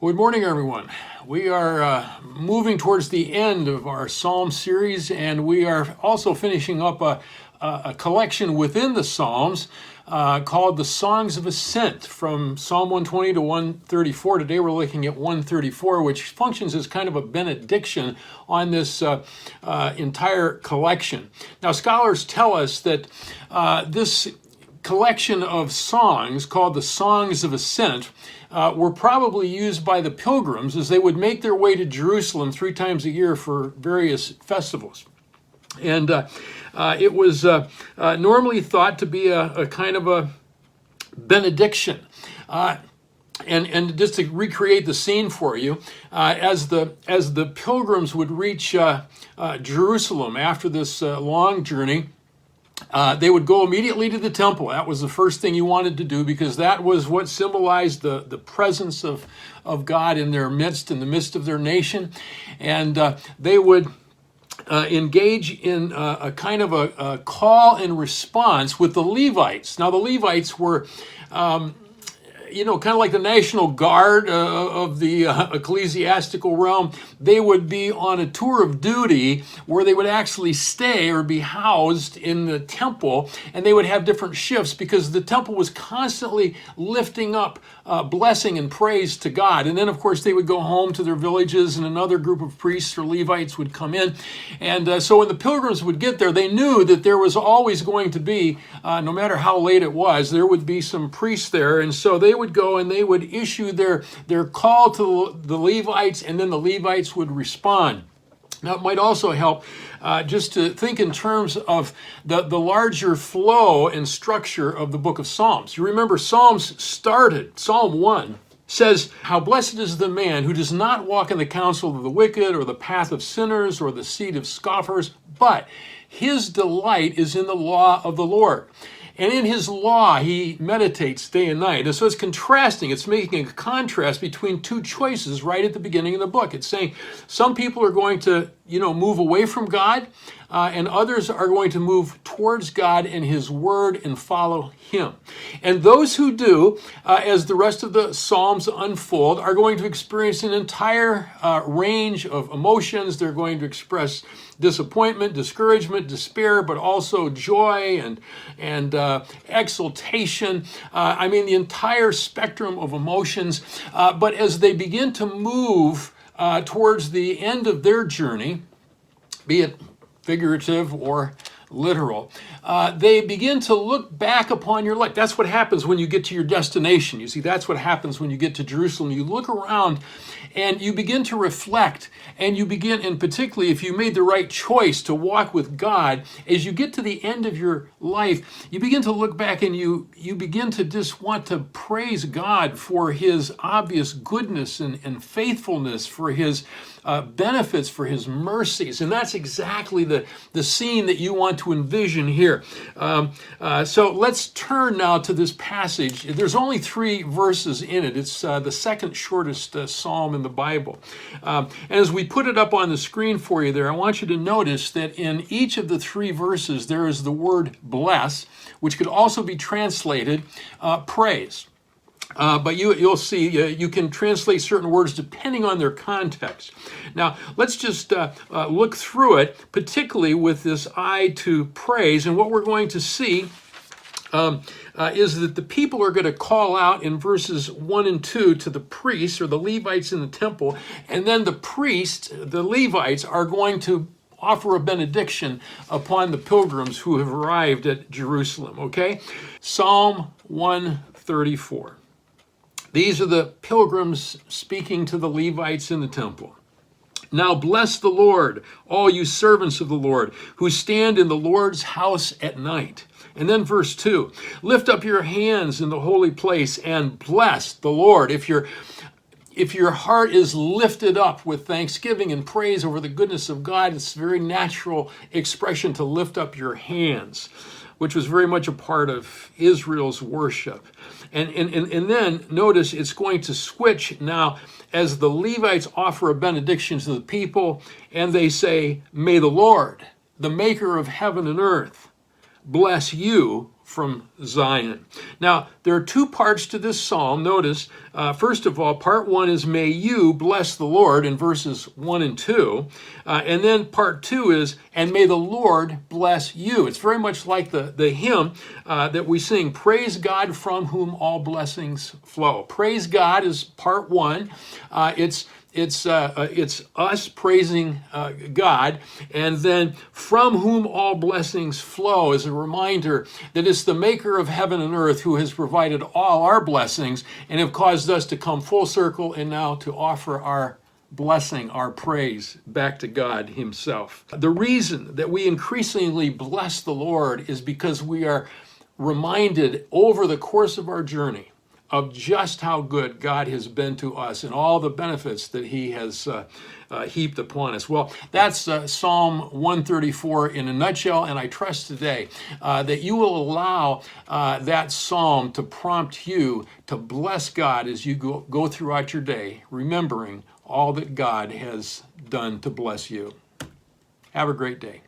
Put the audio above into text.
Good morning, everyone. We are moving towards the end of our Psalm series, and we are also finishing up a collection within the Psalms called the Songs of Ascent from Psalm 120 to 134. Today we're looking at 134, which functions as kind of a benediction on this entire collection. Now, scholars tell us that this collection of songs called the Songs of Ascent were probably used by the pilgrims as they would make their way to Jerusalem 3 times a year for various festivals. And it was normally thought to be a kind of a benediction. And just to recreate the scene for you, as the pilgrims would reach Jerusalem after this long journey, they would go immediately to the temple. That was the first thing you wanted to do, because that was what symbolized the presence of God in their midst, in the midst of their nation. And they would engage in a kind of a call and response with the Levites. Now, the Levites were kind of like the National Guard of the ecclesiastical realm. They would be on a tour of duty where they would actually stay or be housed in the temple, and they would have different shifts because the temple was constantly lifting up blessing and praise to God. And then, of course, they would go home to their villages, and another group of priests or Levites would come in. And so when the pilgrims would get there, they knew that there was always going to be, no matter how late it was, there would be some priests there. And so they would go and they would issue their call to the Levites, and then the Levites would respond. Now, it might also help just to think in terms of the larger flow and structure of the book of Psalms. You remember, Psalm 1 says, "How blessed is the man who does not walk in the counsel of the wicked, or the path of sinners, or the seat of scoffers, but his delight is in the law of the Lord. And in his law, he meditates day and night." And so it's contrasting. It's making a contrast between two choices right at the beginning of the book. It's saying some people are going to, move away from God, and others are going to move towards God and his word and follow him. And those who do, as the rest of the Psalms unfold, are going to experience an entire range of emotions. They're going to express disappointment, discouragement, despair, but also joy and exultation. The entire spectrum of emotions. But as they begin to move towards the end of their journey, be it figurative or literal, they begin to look back upon your life. That's what happens when you get to your destination. You see, that's what happens when you get to Jerusalem. You look around and you begin to reflect, and you begin, and particularly if you made the right choice to walk with God, as you get to the end of your life, you begin to look back and you begin to just want to praise God for his obvious goodness and faithfulness, for his benefits, for his mercies. And that's exactly the scene that you want to envision here. So let's turn now to this passage. There's only 3 verses in it. It's the second shortest psalm in the Bible. And as we put it up on the screen for you there, I want you to notice that in each of the 3 verses there is the word bless, which could also be translated praise. But you'll see you can translate certain words depending on their context. Now, let's just look through it, particularly with this eye to praise. And what we're going to see is that the people are going to call out in verses 1 and 2 to the priests, or the Levites in the temple, and then the priests, the Levites, are going to offer a benediction upon the pilgrims who have arrived at Jerusalem, okay? Psalm 134. These are the pilgrims speaking to the Levites in the temple. "Now bless the Lord, all you servants of the Lord, who stand in the Lord's house at night." And then verse 2, "Lift up your hands in the holy place and bless the Lord." If your heart is lifted up with thanksgiving and praise over the goodness of God, it's a very natural expression to lift up your hands, which was very much a part of Israel's worship. And then notice it's going to switch now as the Levites offer a benediction to the people, and they say, "May the Lord, the maker of heaven and earth, bless you from Zion." Now, there are two parts to this psalm. Notice, first of all, part one is may you bless the Lord in verses 1 and 2. And then part two is, and may the Lord bless you. It's very much like the hymn that we sing, praise God from whom all blessings flow. Praise God is part one. It's us praising God, and then from whom all blessings flow is a reminder that it's the maker of heaven and earth who has provided all our blessings and have caused us to come full circle and now to offer our blessing, our praise back to God himself. The reason that we increasingly bless the Lord is because we are reminded over the course of our journey of just how good God has been to us and all the benefits that he has heaped upon us. Well, that's Psalm 134 in a nutshell, and I trust today that you will allow that psalm to prompt you to bless God as you go throughout your day, remembering all that God has done to bless you. Have a great day.